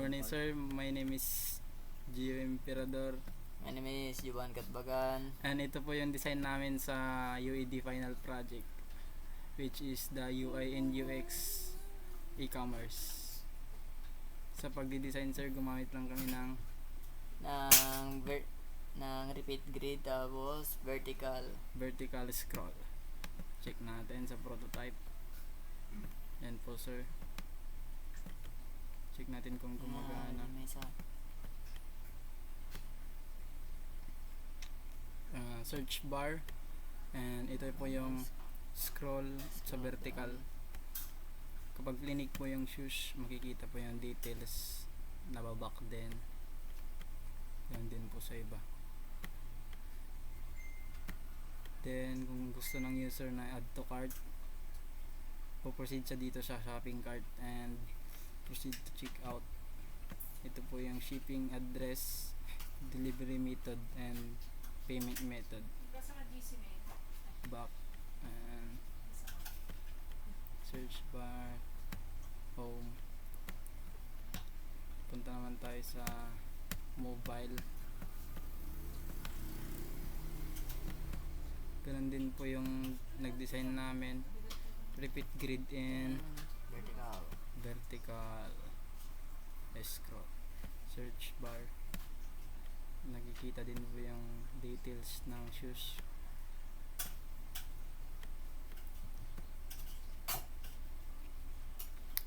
morning, sir. My name is Gio Emperador. My name is Juan Katbagan. And ito po yung design namin sa UED Final Project, which is the UI and UX e-commerce. Sa pagdi-design, sir, gumamit lang kami ng ng repeat grid tapos vertical scroll. Check natin sa prototype. Yan po, sir. Check natin kung gumagana. Search bar, and ito po yung scroll sa vertical. Kapag clinic po yung shoes, makikita po yung details, nababak din. Yan din po sa iba. Then kung gusto ng user na add to cart, po-proceed siya dito sa shopping cart and proceed to check out. Ito po yung shipping address, delivery method, and payment method. Back and search bar, home. Punta naman tayo sa mobile. Ganun din po yung nag-design namin. Repeat grid and vertical scroll. Search bar. Nakikita din po yung details ng shoes.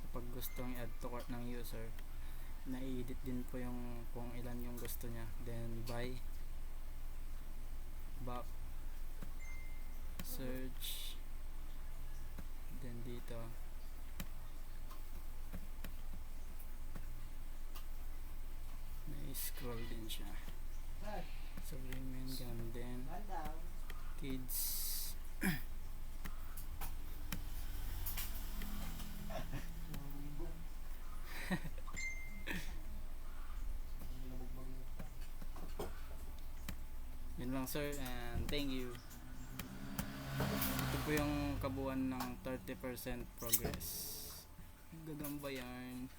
Kapag gustong i-add to cart ng user, na-edit din po yung kung ilan yung gusto niya. Then buy, back, search, then dito na-scroll din siya. So women, ganun din. Kids. Yun lang, sir, and thank you. Ito po yung kabuuan ng 30% progress. Gagamba yan.